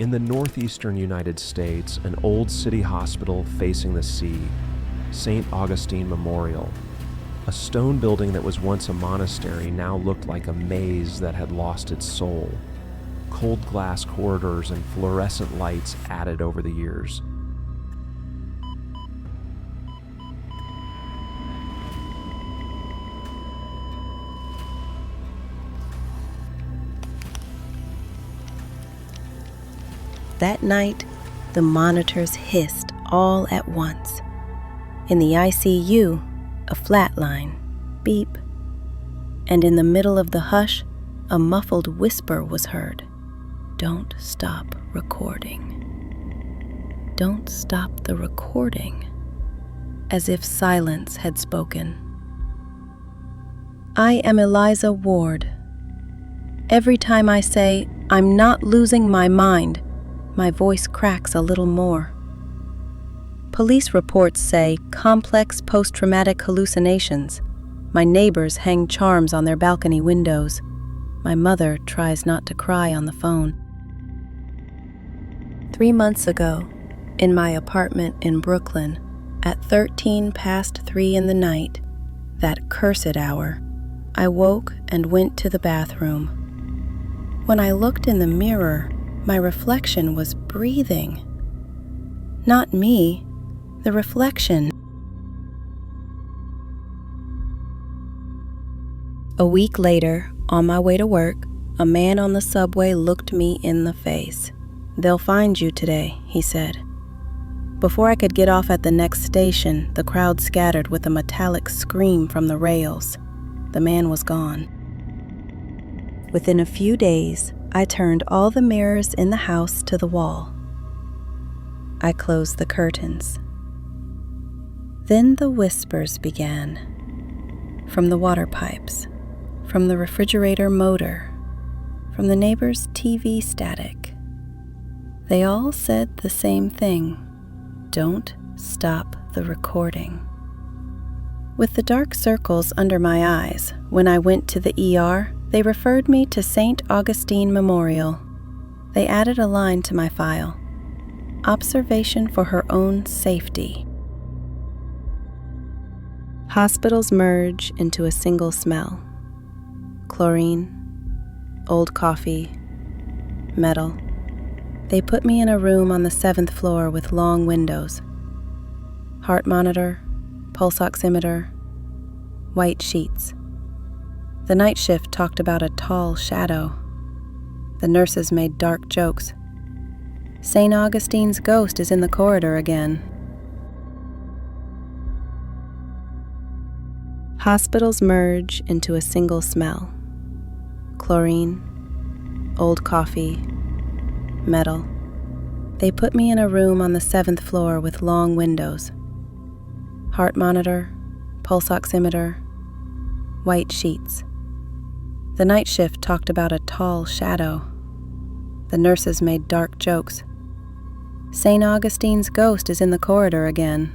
In the northeastern United States, an old city hospital facing the sea, St. Augustine Memorial, a stone building that was once a monastery now looked like a maze that had lost its soul. Cold glass corridors and fluorescent lights added over the years. That night, the monitors hissed all at once. In the ICU, a flat line, beep. And in the middle of the hush, a muffled whisper was heard. Don't stop recording. Don't stop the recording. As if silence had spoken. I am Eliza Ward. Every time I say, I'm not losing my mind, my voice cracks a little more. Police reports say complex post-traumatic hallucinations. My neighbors hang charms on their balcony windows. My mother tries not to cry on the phone. 3 months ago, in my apartment in Brooklyn, at 13 past 3 in the night, that cursed hour, I woke and went to the bathroom. When I looked in the mirror, my reflection was breathing. Not me, the reflection. A week later, on my way to work, a man on the subway looked me in the face. They'll find you today, he said. Before I could get off at the next station, the crowd scattered with a metallic scream from the rails. The man was gone. Within a few days, I turned all the mirrors in the house to the wall. I closed the curtains. Then the whispers began. From the water pipes, from the refrigerator motor, from the neighbor's TV static. They all said the same thing. Don't stop the recording. With the dark circles under my eyes, when I went to the ER, they referred me to St. Augustine Memorial. They added a line to my file. Observation for her own safety. Hospitals merge into a single smell. Chlorine, old coffee, metal. They put me in a room on the 7th floor with long windows. Heart monitor, pulse oximeter, white sheets. The night shift talked about a tall shadow. The nurses made dark jokes. St. Augustine's ghost is in the corridor again. Hospitals merge into a single smell. Chlorine, old coffee, metal. They put me in a room on the 7th floor with long windows. Heart monitor, pulse oximeter, white sheets. The night shift talked about a tall shadow. The nurses made dark jokes. St. Augustine's ghost is in the corridor again.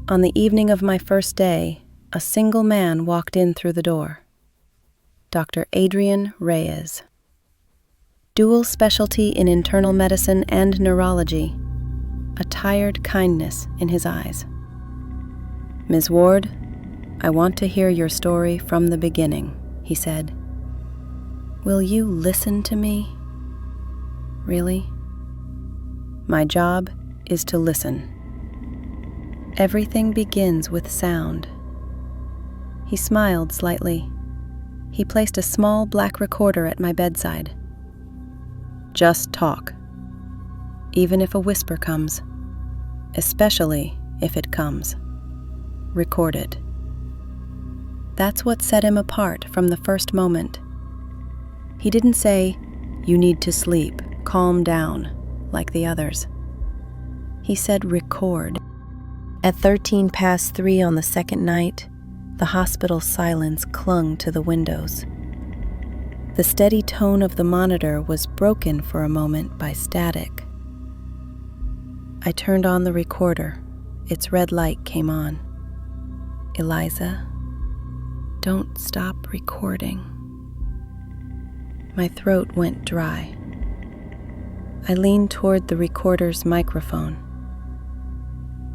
On the evening of my first day, a single man walked in through the door. Dr. Adrian Reyes. Dual specialty in internal medicine and neurology. A tired kindness in his eyes. Ms. Ward, I want to hear your story from the beginning, he said. Will you listen to me? Really? My job is to listen. Everything begins with sound. He smiled slightly. He placed a small black recorder at my bedside. Just talk. Even if a whisper comes. Especially if it comes. Record it. That's what set him apart from the first moment. He didn't say, "You need to sleep, calm down," like the others. He said, "Record." At 13 past 3 on the second night, the hospital silence clung to the windows. The steady tone of the monitor was broken for a moment by static. I turned on the recorder. Its red light came on. Eliza, don't stop recording. My throat went dry. I leaned toward the recorder's microphone.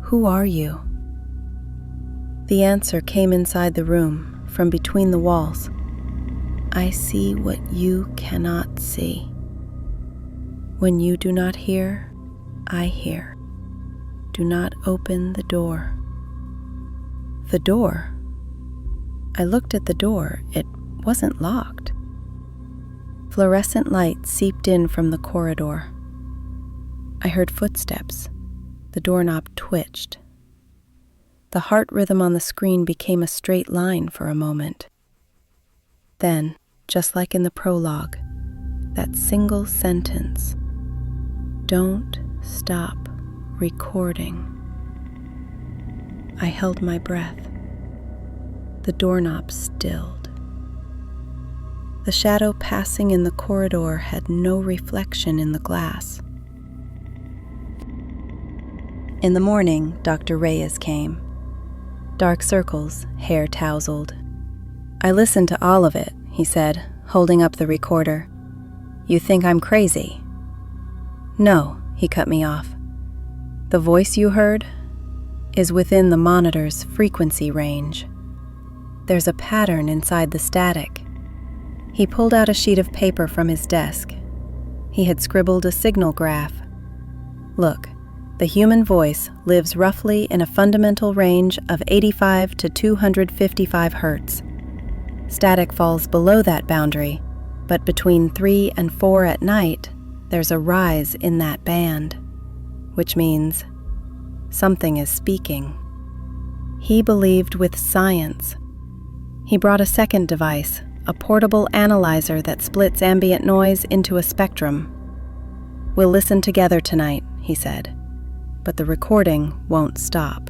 "Who are you?" The answer came inside the room, from between the walls. "I see what you cannot see. When you do not hear, I hear. Do not open the door." The door? I looked at the door. It wasn't locked. Fluorescent light seeped in from the corridor. I heard footsteps. The doorknob twitched. The heart rhythm on the screen became a straight line for a moment. Then, just like in the prologue, that single sentence, "Don't stop recording." I held my breath. The doorknob stilled. The shadow passing in the corridor had no reflection in the glass. In the morning, Dr. Reyes came. Dark circles, hair tousled. "I listened to all of it," he said, holding up the recorder. "You think I'm crazy?" "No," he cut me off. "The voice you heard is within the monitor's frequency range. There's a pattern inside the static." He pulled out a sheet of paper from his desk. He had scribbled a signal graph. "Look, the human voice lives roughly in a fundamental range of 85 to 255 hertz. Static falls below that boundary, but between 3 and 4 at night, there's a rise in that band, which means something is speaking." He believed with science. He brought a second device, a portable analyzer that splits ambient noise into a spectrum. "We'll listen together tonight," he said, "but the recording won't stop."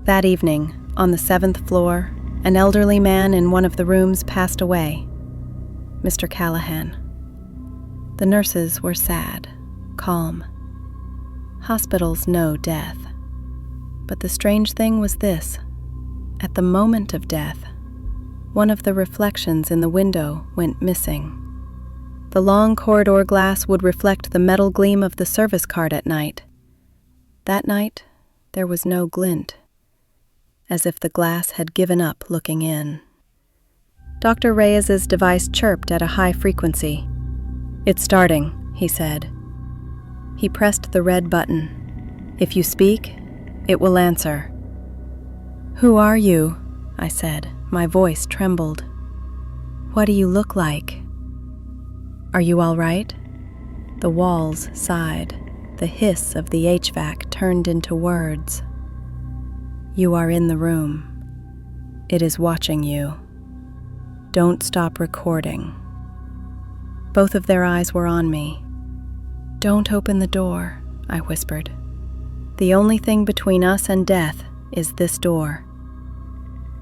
That evening, on the 7th floor, an elderly man in one of the rooms passed away. Mr. Callahan. The nurses were sad, calm. Hospitals know death. But the strange thing was this. At the moment of death, one of the reflections in the window went missing. The long corridor glass would reflect the metal gleam of the service card at night. That night, there was no glint, as if the glass had given up looking in. Dr. Reyes's device chirped at a high frequency. "It's starting," he said. He pressed the red button. "If you speak, it will answer." "Who are you?" I said. My voice trembled. "What do you look like?" "Are you all right?" The walls sighed. The hiss of the HVAC turned into words. "You are in the room. It is watching you. Don't stop recording." Both of their eyes were on me. "Don't open the door," I whispered. "The only thing between us and death is this door."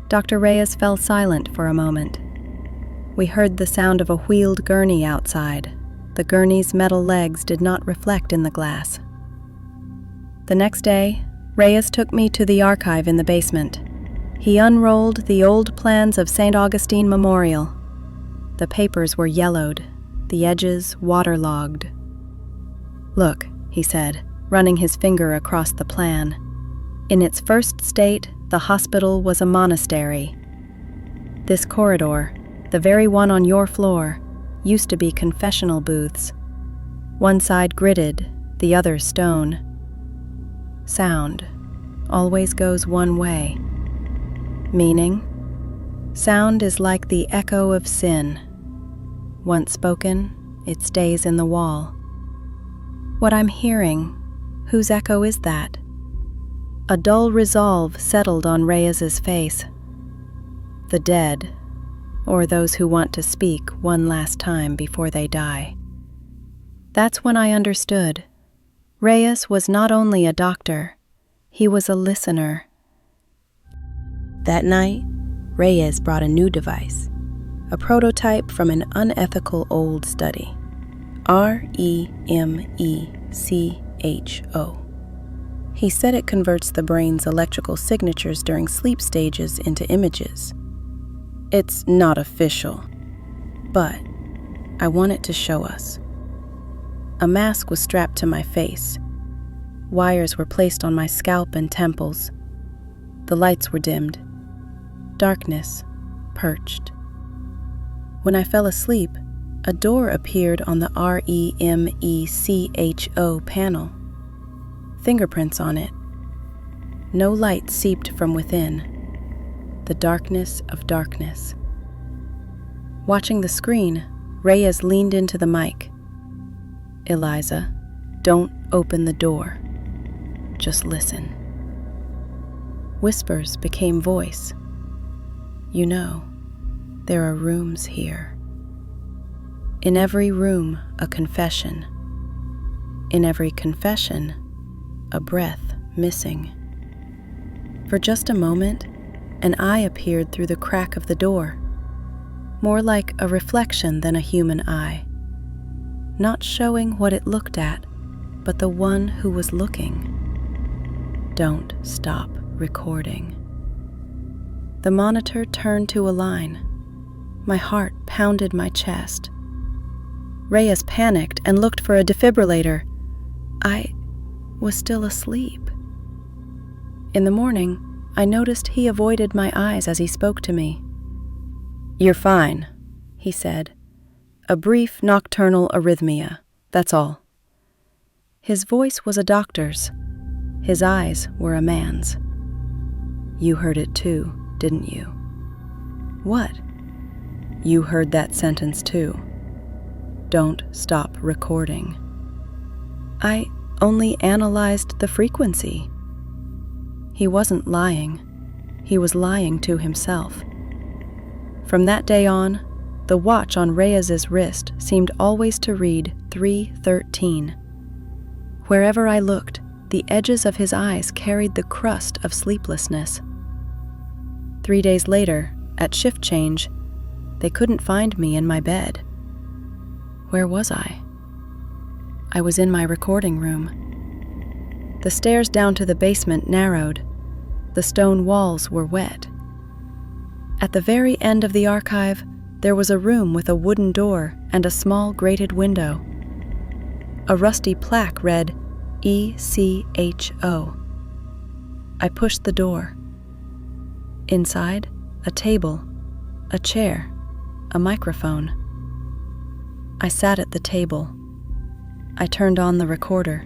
Dr. Reyes fell silent for a moment. We heard the sound of a wheeled gurney outside. The gurney's metal legs did not reflect in the glass. The next day, Reyes took me to the archive in the basement. He unrolled the old plans of St. Augustine Memorial. The papers were yellowed, the edges waterlogged. "Look," he said, running his finger across the plan. "In its first state, the hospital was a monastery. This corridor, the very one on your floor, used to be confessional booths. One side gridded, the other stone. Sound always goes one way. Meaning, sound is like the echo of sin. Once spoken, it stays in the wall. What I'm hearing, whose echo is that?" A dull resolve settled on Reyes's face. "The dead, or those who want to speak one last time before they die." That's when I understood. Reyes was not only a doctor, he was a listener. That night, Reyes brought a new device, a prototype from an unethical old study. REMECHO. He said it converts the brain's electrical signatures during sleep stages into images. It's not official, but I want it to show us. A mask was strapped to my face. Wires were placed on my scalp and temples. The lights were dimmed. Darkness perched. When I fell asleep, a door appeared on the REMECHO panel. Fingerprints on it. No light seeped from within. The darkness of darkness. Watching the screen, Reyes leaned into the mic. "Eliza, don't open the door. Just listen." Whispers became voice. "You know, there are rooms here. In every room, a confession. In every confession, a breath missing." For just a moment, an eye appeared through the crack of the door, more like a reflection than a human eye, not showing what it looked at, but the one who was looking. "Don't stop recording." The monitor turned to a line. My heart pounded my chest. Reyes panicked and looked for a defibrillator. I was still asleep. In the morning, I noticed he avoided my eyes as he spoke to me. "You're fine," he said. "A brief nocturnal arrhythmia, that's all." His voice was a doctor's. His eyes were a man's. "You heard it too, didn't you?" "What?" "You heard that sentence too. Don't stop recording." "I only analyzed the frequency." He wasn't lying. He was lying to himself. From that day on, the watch on Reyes's wrist seemed always to read 3:13. Wherever I looked, the edges of his eyes carried the crust of sleeplessness. 3 days later, at shift change, they couldn't find me in my bed. Where was I? I was in my recording room. The stairs down to the basement narrowed. The stone walls were wet. At the very end of the archive, there was a room with a wooden door and a small grated window. A rusty plaque read, ECHO. I pushed the door. Inside, a table, a chair, a microphone. I sat at the table. I turned on the recorder.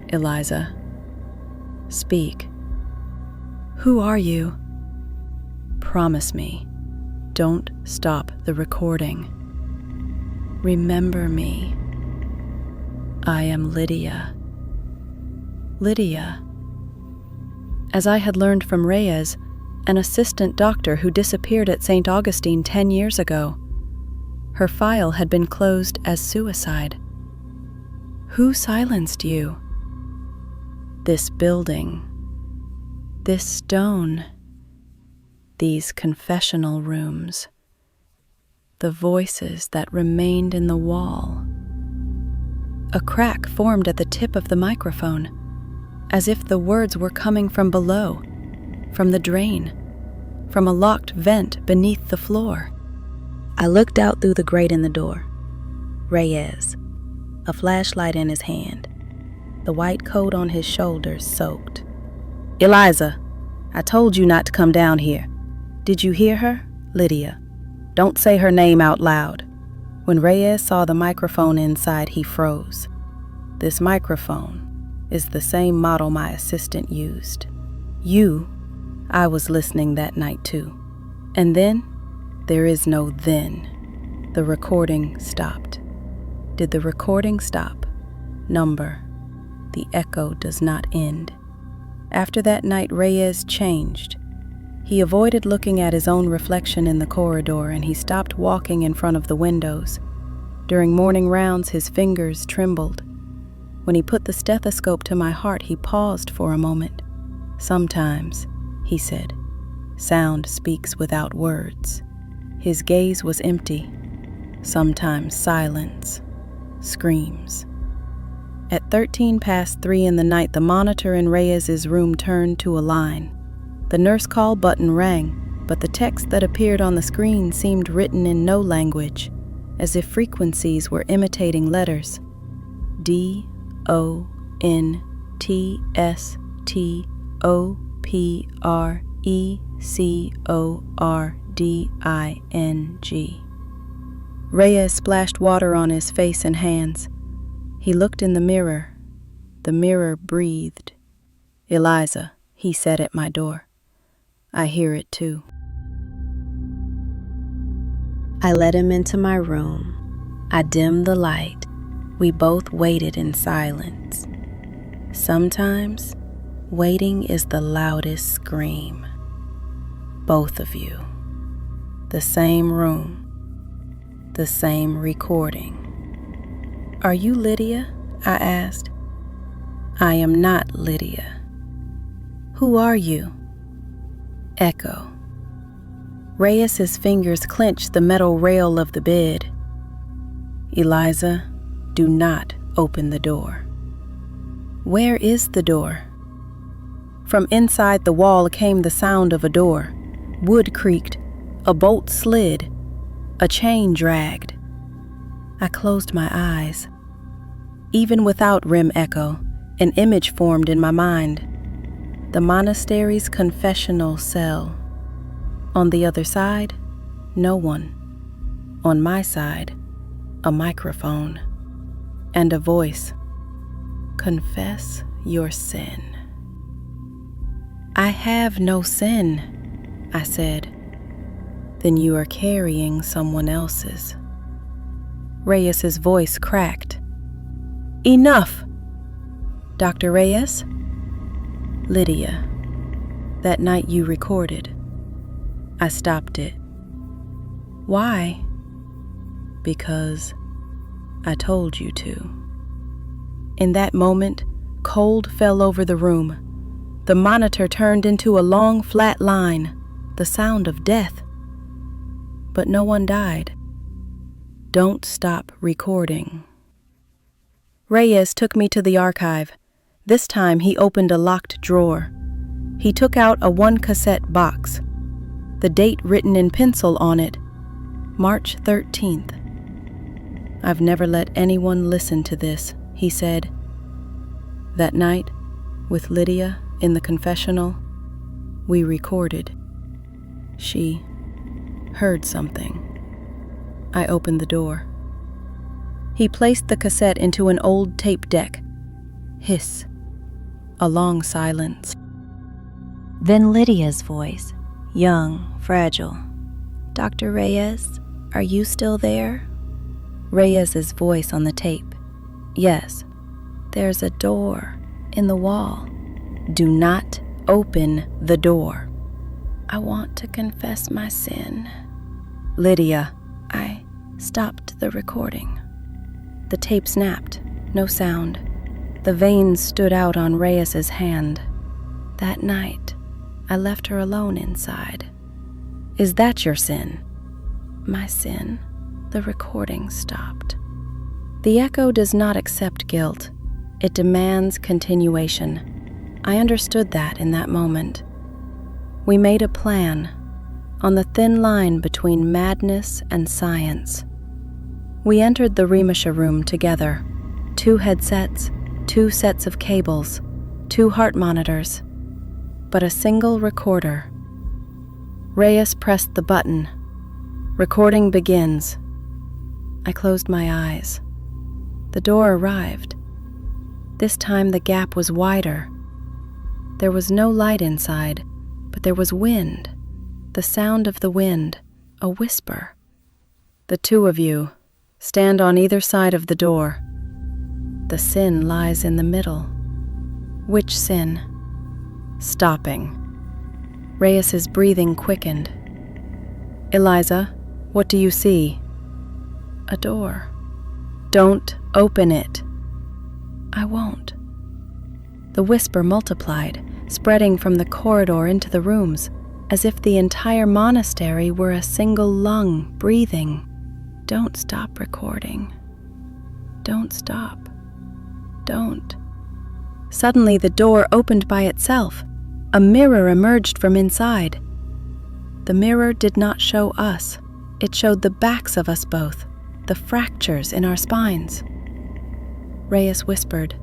"Eliza, speak. Who are you? Promise me, don't stop the recording. Remember me. I am Lydia." Lydia. As I had learned from Reyes, an assistant doctor who disappeared at St. Augustine 10 years ago. Her file had been closed as suicide. Who silenced you? This building. This stone. These confessional rooms. The voices that remained in the wall. A crack formed at the tip of the microphone, as if the words were coming from below, from the drain, from a locked vent beneath the floor. I looked out through the grate in the door. Reyes, a flashlight in his hand, the white coat on his shoulders soaked. "Eliza, I told you not to come down here. Did you hear her? Lydia. Don't say her name out loud." When Reyes saw the microphone inside, he froze. "This microphone is the same model my assistant used. I was listening that night too. And then, there is no then. The recording stopped. Did the recording stop? Number. The echo does not end." After that night, Reyes changed. He avoided looking at his own reflection in the corridor, and he stopped walking in front of the windows. During morning rounds, his fingers trembled. When he put the stethoscope to my heart, he paused for a moment. "Sometimes," he said, "sound speaks without words." His gaze was empty. Sometimes silence screams. At 3:13 in the night, the monitor in Reyes's room turned to a line. The nurse call button rang, but the text that appeared on the screen seemed written in no language, as if frequencies were imitating letters. DONTSTOPRECORDING. Reyes splashed water on his face and hands. He looked in the mirror. The mirror breathed. "Eliza," he said at my door. "I hear it too." I led him into my room. I dimmed the light. We both waited in silence. Sometimes, waiting is the loudest scream. Both of you. The same room. The same recording. "Are you Lydia?" I asked. "I am not Lydia." "Who are you?" "Echo." Reyes's fingers clenched the metal rail of the bed. "Eliza, do not open the door." "Where is the door?" From inside the wall came the sound of a door. Wood creaked. A bolt slid. A chain dragged. I closed my eyes. Even without REM echo, an image formed in my mind. The monastery's confessional cell. On the other side, no one. On my side, a microphone and a voice. "Confess your sin." "I have no sin," I said. "Then you are carrying someone else's." Reyes's voice cracked. "Enough!" "Dr. Reyes?" "Lydia, that night you recorded, I stopped it." "Why?" "Because I told you to." In that moment, cold fell over the room. The monitor turned into a long, flat line, the sound of death. But no one died. Don't stop recording. Reyes took me to the archive. This time he opened a locked drawer. He took out a 1-cassette box. The date written in pencil on it, March 13th. "I've never let anyone listen to this," he said. "That night, with Lydia in the confessional, we recorded. She heard something." I opened the door. He placed the cassette into an old tape deck. Hiss. A long silence. Then Lydia's voice, young, fragile. "Dr. Reyes, are you still there?" Reyes's voice on the tape. "Yes." "There's a door in the wall. Do not open the door." "I want to confess my sin." "Lydia." I stopped the recording. The tape snapped. No sound. The veins stood out on Reyes's hand. "That night, I left her alone inside." "Is that your sin?" "My sin. The recording stopped." The echo does not accept guilt. It demands continuation. I understood that in that moment. We made a plan, on the thin line between madness and science. We entered the Remisha room together. 2 headsets, 2 sets of cables, 2 heart monitors, but a single recorder. Reyes pressed the button. "Recording begins." I closed my eyes. The door arrived. This time the gap was wider. There was no light inside, but there was wind. The sound of the wind, a whisper. "The 2 of you, stand on either side of the door. The sin lies in the middle." "Which sin?" "Stopping." Reyes's breathing quickened. "Eliza, what do you see?" "A door." "Don't open it." "I won't." The whisper multiplied, spreading from the corridor into the rooms, as if the entire monastery were a single lung breathing. "Don't stop recording. Don't stop. Don't." Suddenly the door opened by itself. A mirror emerged from inside. The mirror did not show us. It showed the backs of us both, the fractures in our spines. Reyes whispered,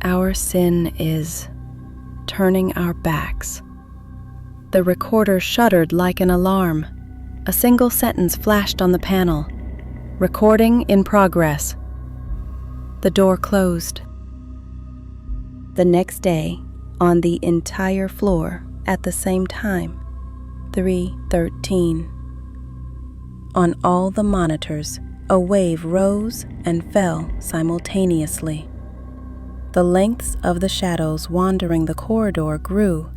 "Our sin is turning our backs." The recorder shuddered like an alarm. A single sentence flashed on the panel. "Recording in progress." The door closed. The next day, on the entire floor, at the same time, 3:13. On all the monitors, a wave rose and fell simultaneously. The lengths of the shadows wandering the corridor grew.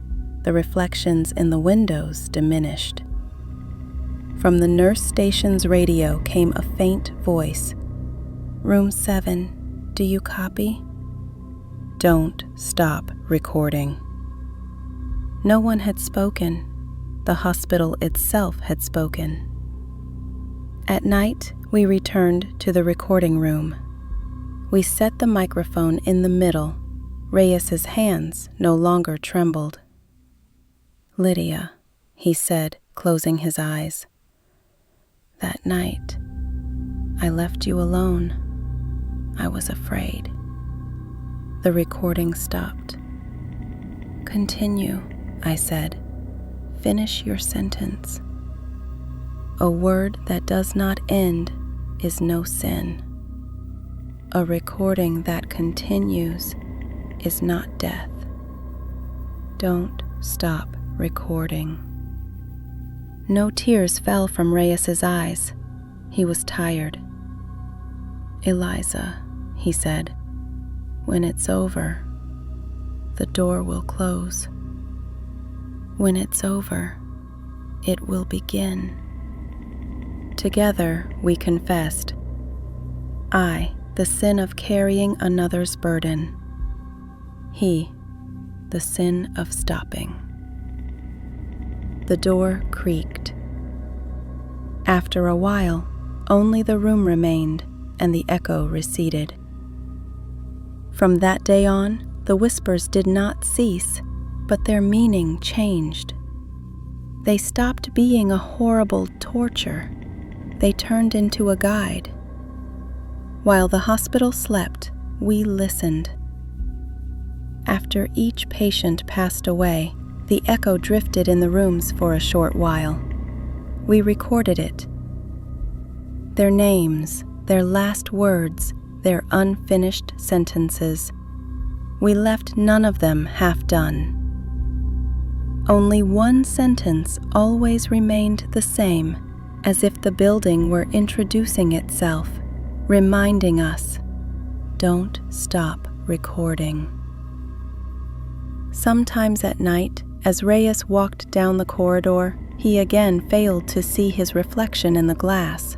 The reflections in the windows diminished. From the nurse station's radio came a faint voice. "Room 7, do you copy? Don't stop recording." No one had spoken. The hospital itself had spoken. At night, we returned to the recording room. We set the microphone in the middle. Reyes's hands no longer trembled. "Lydia," he said, closing his eyes. "That night, I left you alone. I was afraid." The recording stopped. "Continue," I said. "Finish your sentence. A word that does not end is no sin. A recording that continues is not death. Don't stop recording." No tears fell from Reyes's eyes. He was tired. "Eliza," he said, "when it's over, the door will close. When it's over, it will begin." Together we confessed. I, the sin of carrying another's burden. He, the sin of stopping. The door creaked. After a while, only the room remained, and the echo receded. From that day on, the whispers did not cease, but their meaning changed. They stopped being a horrible torture. They turned into a guide. While the hospital slept, we listened. After each patient passed away, the echo drifted in the rooms for a short while. We recorded it. Their names, their last words, their unfinished sentences. We left none of them half done. Only one sentence always remained the same, as if the building were introducing itself, reminding us, "Don't stop recording." Sometimes at night, as Reyes walked down the corridor, he again failed to see his reflection in the glass.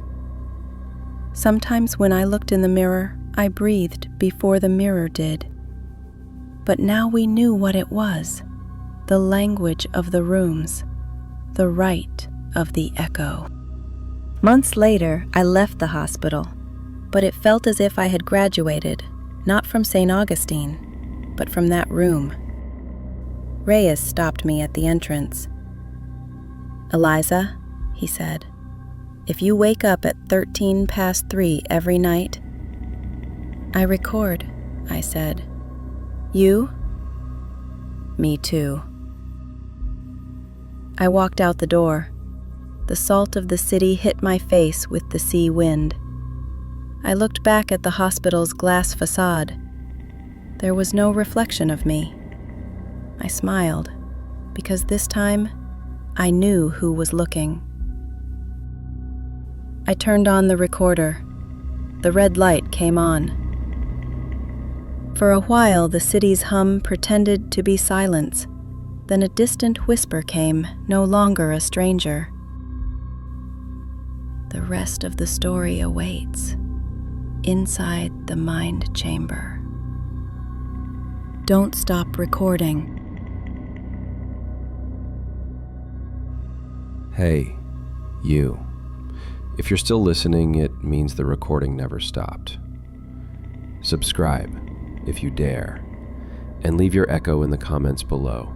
Sometimes when I looked in the mirror, I breathed before the mirror did. But now we knew what it was, the language of the rooms, the right of the echo. Months later, I left the hospital, but it felt as if I had graduated, not from St. Augustine, but from that room. Reyes stopped me at the entrance. "Eliza," he said, "if you wake up at 3:13 every night—" "I record," I said. "You?" "Me too." I walked out the door. The salt of the city hit my face with the sea wind. I looked back at the hospital's glass facade. There was no reflection of me. I smiled, because this time I knew who was looking. I turned on the recorder. The red light came on. For a while, the city's hum pretended to be silence. Then a distant whisper came, no longer a stranger. "The rest of the story awaits, inside the mind chamber. Don't stop recording." Hey, you. If you're still listening, it means the recording never stopped. Subscribe, if you dare, and leave your echo in the comments below.